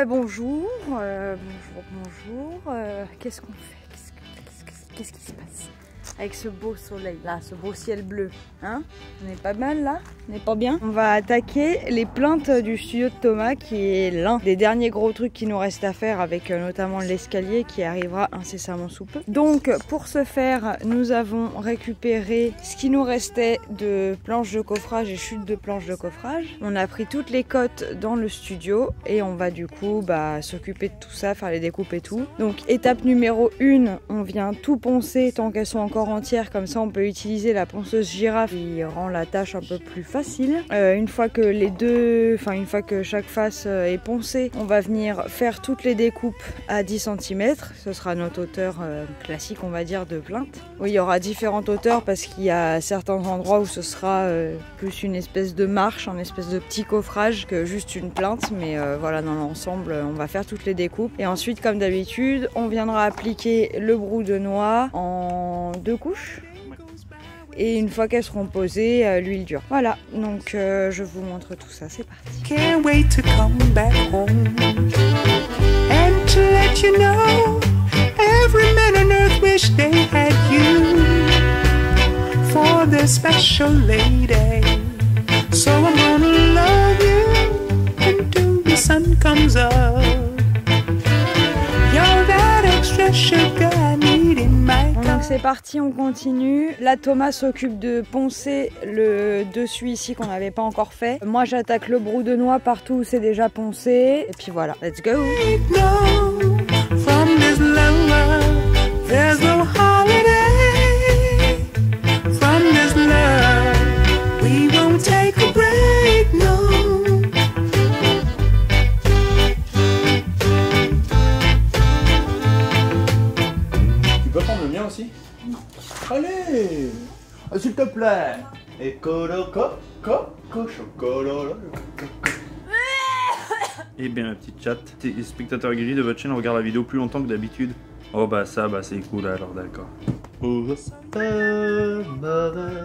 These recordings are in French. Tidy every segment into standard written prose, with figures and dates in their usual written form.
bonjour, qu'est-ce qu'on fait? Qu'est-ce qui se passe avec ce beau soleil là, ce beau ciel bleu, hein? On est pas mal là? On est pas bien? On va attaquer les plaintes du studio de Thomas, qui est l'un des derniers gros trucs qui nous reste à faire, avec notamment l'escalier qui arrivera incessamment sous peu. Donc pour ce faire, nous avons récupéré ce qui nous restait de planches de coffrage et chutes de planches de coffrage. On a pris toutes les cotes dans le studio et on va du coup s'occuper de tout ça, faire les découpes et tout. Donc étape numéro 1, on vient tout poncer tant qu'elles sont encore entières, comme ça on peut utiliser la ponceuse girafe qui rend la tâche un peu plus facile. Une fois que une fois que chaque face est poncée, on va venir faire toutes les découpes à 10 cm. Ce sera notre hauteur classique, on va dire, de plainte. Oui, il y aura différentes hauteurs parce qu'il y a certains endroits où ce sera plus une espèce de marche, un espèce de petit coffrage que juste une plainte, mais voilà, dans l'ensemble on va faire toutes les découpes et ensuite, comme d'habitude, on viendra appliquer le brou de noix en 2 couches. Et une fois qu'elles seront posées, l'huile dure. Voilà, donc je vous montre tout ça, c'est parti. Can't wait to come back home and to let you know every man on earth wish they had you for their special lady. So I'm gonna love you until the sun comes up. You're that extra sugar I need in my cup. Donc c'est parti, on continue. Là Thomas s'occupe de poncer le dessus ici qu'on n'avait pas encore fait. Moi j'attaque le brou de noix partout où c'est déjà poncé. Et puis voilà, let's go. Aussi? Non. Allez, s'il te plaît. Et Eh bien, la petite chatte, les spectateurs gris de votre chaîne regardent la vidéo plus longtemps que d'habitude. Oh bah ça, c'est cool alors, d'accord. T'es une merde,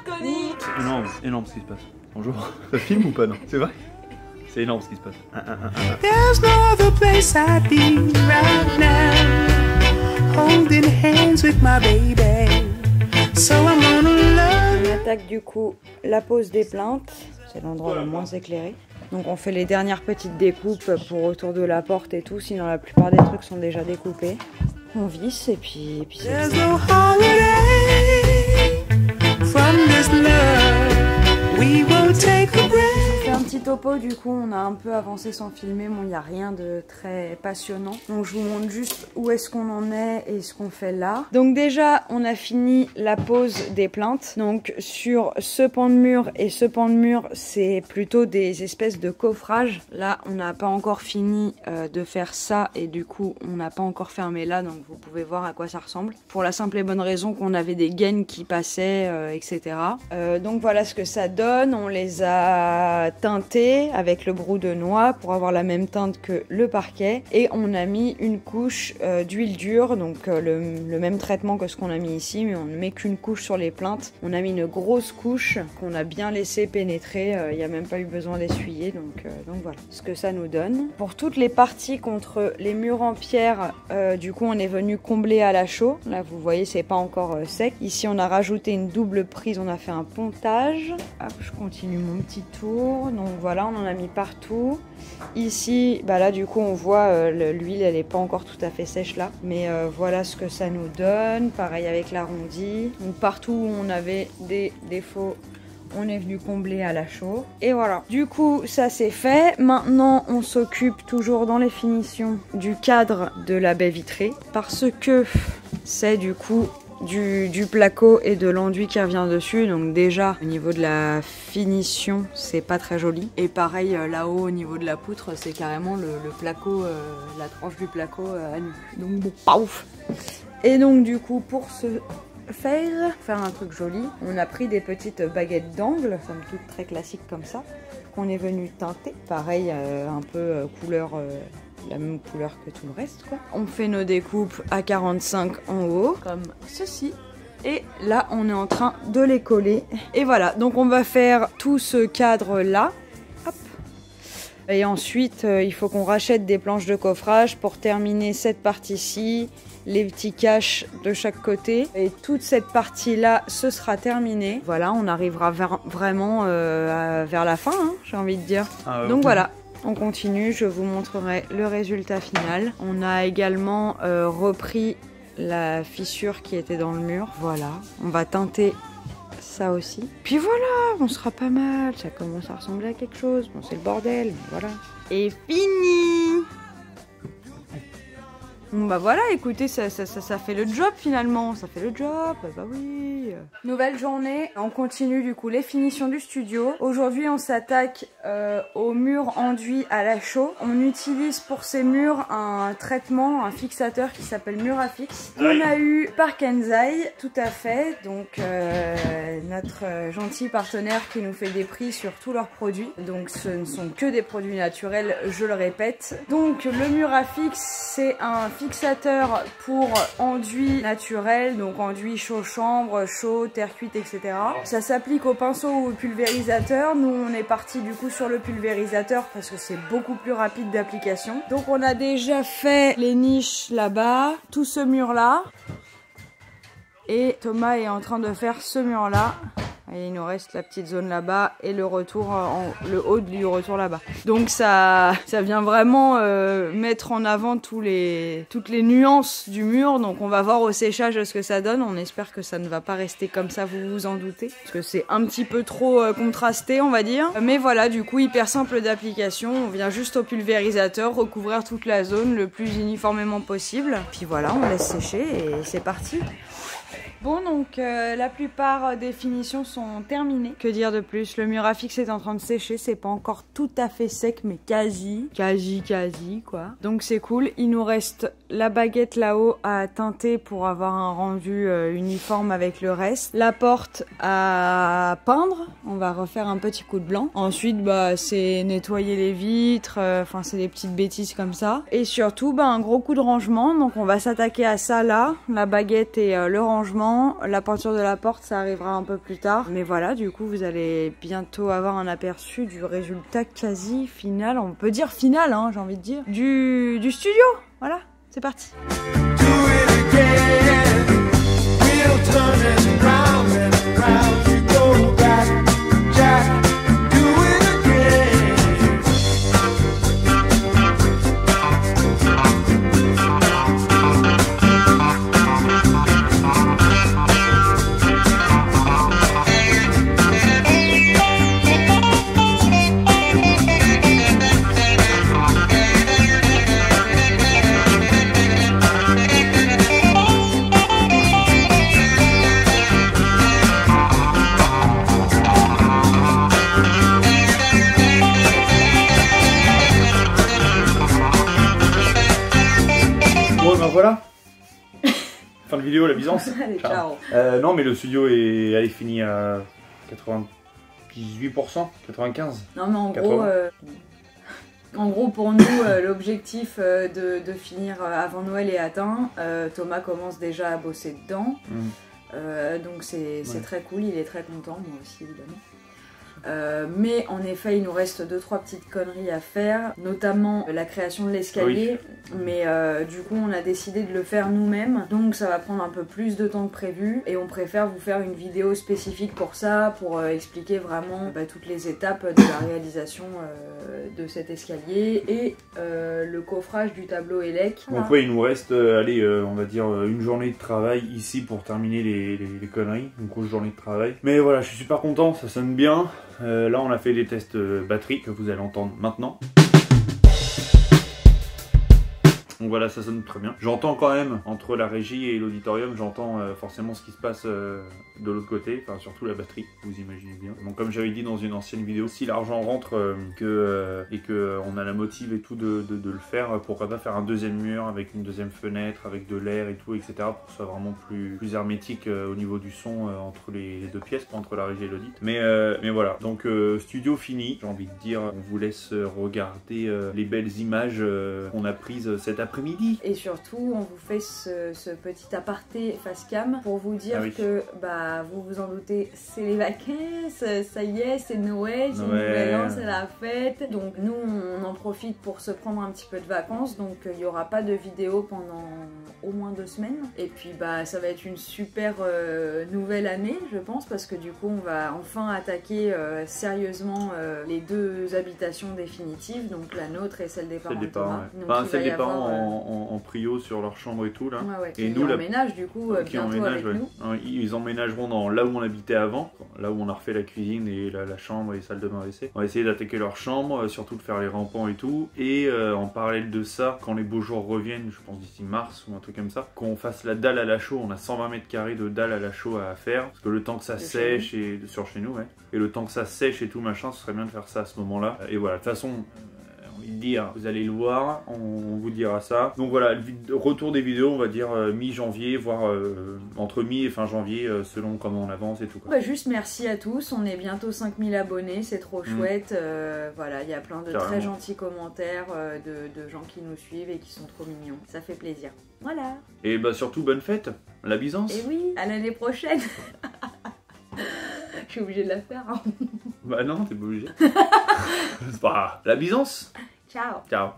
Connie. C'est énorme ce qui se passe. Bonjour. Ça filme ou pas, non? C'est vrai? C'est énorme ce qui se passe. There's no other place I'd be right now, holding hands with my baby. So I'm gonna love. On attaque du coup la pose des plaintes. C'est l'endroit le moins éclairé. Donc on fait les dernières petites découpes pour autour de la porte et tout. Sinon la plupart des trucs sont déjà découpés. On visse et puis c'est ça. No holiday from this love. We will take a break. Un petit topo, du coup on a un peu avancé sans filmer, bon il n'y a rien de très passionnant, donc je vous montre juste où est-ce qu'on en est et ce qu'on fait là. Donc déjà on a fini la pose des plaintes, donc sur ce pan de mur et ce pan de mur c'est plutôt des espèces de coffrage. Là on n'a pas encore fini de faire ça et du coup on n'a pas encore fermé là, donc vous pouvez voir à quoi ça ressemble, pour la simple et bonne raison qu'on avait des gaines qui passaient etc. Donc voilà ce que ça donne. On les a teinté avec le brou de noix pour avoir la même teinte que le parquet et on a mis une couche d'huile dure, donc le même traitement que ce qu'on a mis ici, mais on ne met qu'une couche sur les plaintes. On a mis une grosse couche qu'on a bien laissé pénétrer, il n'y a même pas eu besoin d'essuyer, donc voilà ce que ça nous donne. Pour toutes les parties contre les murs en pierre, du coup on est venu combler à la chaux. Là vous voyez c'est pas encore sec. Ici on a rajouté une double prise, on a fait un pontage. Hop, je continue mon petit tour. Donc voilà, on en a mis partout. Ici, là du coup on voit l'huile, elle n'est pas encore tout à fait sèche là, mais voilà ce que ça nous donne. Pareil avec l'arrondi. Donc partout où on avait des défauts, on est venu combler à la chaux. Et voilà. Du coup, ça c'est fait. Maintenant, on s'occupe toujours dans les finitions du cadre de la baie vitrée, parce que c'est du coup du placo et de l'enduit qui revient dessus, donc déjà au niveau de la finition c'est pas très joli, et pareil là-haut au niveau de la poutre c'est carrément le placo, la tranche du placo à nu, donc bon, pas ouf. Et donc du coup pour ce faire un truc joli, on a pris des petites baguettes d'angle, somme toute très classique comme ça, qu'on est venu teinter, pareil un peu couleur la même couleur que tout le reste quoi. On fait nos découpes à 45 en haut, comme ceci. Et là, on est en train de les coller. Et voilà, donc on va faire tout ce cadre-là. Hop. Et ensuite, il faut qu'on rachète des planches de coffrage pour terminer cette partie-ci, les petits caches de chaque côté. Et toute cette partie-là, ce sera terminé. Voilà, on arrivera vraiment vers la fin, hein, j'ai envie de dire. Ah, donc voilà. On continue, je vous montrerai le résultat final. On a également repris la fissure qui était dans le mur. Voilà, on va teinter ça aussi. Puis voilà, on sera pas mal. Ça commence à ressembler à quelque chose. Bon, c'est le bordel, mais voilà. Et fini! Bon bah voilà, écoutez, ça fait le job finalement, ça fait le job, bah oui. Nouvelle journée, on continue du coup les finitions du studio. Aujourd'hui on s'attaque aux murs enduits à la chaux. On utilise pour ces murs un traitement, un fixateur qui s'appelle Murafix. On a eu par Kenzai, tout à fait, donc notre gentil partenaire qui nous fait des prix sur tous leurs produits. Donc ce ne sont que des produits naturels, je le répète. Donc le Murafix, c'est un fixateur pour enduit naturel, donc enduit chaud chambre, chaud, terre cuite, etc. Ça s'applique au pinceau ou au pulvérisateur. Nous on est parti du coup sur le pulvérisateur parce que c'est beaucoup plus rapide d'application. Donc on a déjà fait les niches là-bas, tout ce mur là. Et Thomas est en train de faire ce mur là. Et il nous reste la petite zone là-bas et le retour, le haut du retour là-bas. Donc ça vient vraiment mettre en avant toutes les nuances du mur. Donc on va voir au séchage ce que ça donne. On espère que ça ne va pas rester comme ça, vous vous en doutez. Parce que c'est un petit peu trop contrasté, on va dire. Mais voilà, du coup, hyper simple d'application. On vient juste au pulvérisateur, recouvrir toute la zone le plus uniformément possible. Puis voilà, on laisse sécher et c'est parti. Bon, donc la plupart des finitions sont terminées. Que dire de plus? Le Murafix est en train de sécher, c'est pas encore tout à fait sec, mais quasi quoi. Donc c'est cool. Il nous reste la baguette là-haut à teinter pour avoir un rendu uniforme avec le reste. La porte à peindre, on va refaire un petit coup de blanc. Ensuite, bah c'est nettoyer les vitres, enfin c'est des petites bêtises comme ça. Et surtout, bah un gros coup de rangement. Donc on va s'attaquer à ça là, la baguette et le rangement. La peinture de la porte, ça arrivera un peu plus tard. Mais voilà, du coup, vous allez bientôt avoir un aperçu du résultat quasi final. On peut dire final, hein, j'ai envie de dire. Du studio. Voilà, c'est parti. Voilà. Fin de vidéo, la Byzance. Allez, ciao. Non, mais le studio est fini à 98%, 95%. Non, mais en gros, pour nous, l'objectif de finir avant Noël est atteint. Thomas commence déjà à bosser dedans. Donc c'est très cool, il est très content, moi aussi évidemment. Mais en effet il nous reste 2-3 petites conneries à faire, notamment la création de l'escalier, mais du coup on a décidé de le faire nous-mêmes, donc ça va prendre un peu plus de temps que prévu et on préfère vous faire une vidéo spécifique pour ça, pour expliquer vraiment toutes les étapes de la réalisation de cet escalier et le coffrage du tableau élec. Donc ouais, il nous reste allez, on va dire une journée de travail ici pour terminer les conneries, une grosse journée de travail. Mais voilà, je suis super content, ça sonne bien. Là on a fait les tests batterie que vous allez entendre maintenant. Donc voilà, ça sonne très bien. J'entends quand même, entre la régie et l'auditorium, j'entends forcément ce qui se passe de l'autre côté, enfin surtout la batterie, vous imaginez bien. Donc comme j'avais dit dans une ancienne vidéo, si l'argent rentre et que on a la motive et tout de le faire, pourquoi pas faire un deuxième mur avec une deuxième fenêtre, avec de l'air et tout, etc. pour que ce soit vraiment plus hermétique au niveau du son entre les deux pièces, pas entre la régie et l'audit. Mais voilà, donc studio fini, j'ai envie de dire, on vous laisse regarder les belles images qu'on a prises cet après-midi l'après-midi. Et surtout, on vous fait ce petit aparté face cam pour vous dire que, bah, vous vous en doutez, c'est les vacances, ça y est, c'est Noël, c'est Nouvel An, c'est la fête. Donc nous, on en profite pour se prendre un petit peu de vacances. Donc il n'y aura pas de vidéo pendant au moins 2 semaines. Et puis bah ça va être une super nouvelle année, je pense, parce que du coup on va enfin attaquer sérieusement les 2 habitations définitives, donc la nôtre et celle des parents de Thomas. Enfin, celle des parents en prio sur leur chambre et tout là. Et nous, emménage du coup bientôt avec nous. Ils emménageront dans là où on habitait avant, là où on a refait la cuisine et la chambre et salle de bain WC. On va essayer d'attaquer leur chambre, surtout de faire les rampants et tout. Et en parallèle de ça, quand les beaux jours reviennent, je pense d'ici mars ou un truc comme ça, qu'on fasse la dalle à la chaux. On a 120 mètres carrés de dalle à la chaux à faire, parce que le temps que ça sèche et chez nous, et le temps que ça sèche et tout machin, ce serait bien de faire ça à ce moment-là. Et voilà, de toute façon. Dire, vous allez le voir, on vous dira ça. Donc voilà, le retour des vidéos, on va dire mi-janvier, voire entre mi et fin janvier, selon comment on avance et tout. Bah, juste merci à tous, on est bientôt 5000 abonnés, c'est trop chouette. Voilà, il y a plein de très gentils commentaires de gens qui nous suivent et qui sont trop mignons. Ça fait plaisir. Voilà. Et bah surtout, bonne fête, la Byzance. Et oui, à l'année prochaine. Je suis obligée de la faire. Hein. Bah non, t'es pas obligée. C'est pas grave. La Byzance. Ciao. Ciao.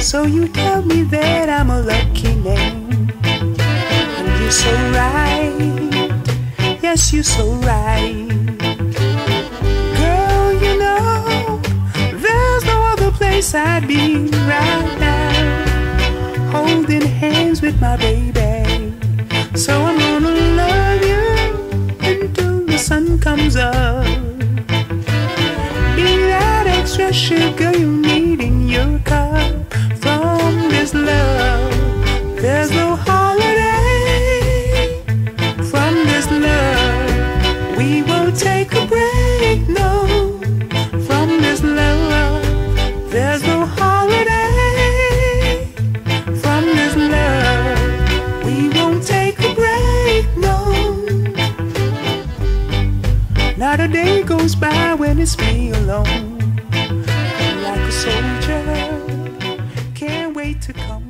So you tell me that I'm a lucky name, and you're so right, yes you're so right. Girl, you know, there's no other place I'd be right now, holding hands with my baby. So I'm gonna love you until the sun comes up. Be that extra sugar you need in your cup. From this love, there's no holiday. From this love, we won't take a break, no. From this love, there's no holiday. From this love, we won't take a break, no. Not a day goes by when it's me alone. Like a soldier, can't wait to come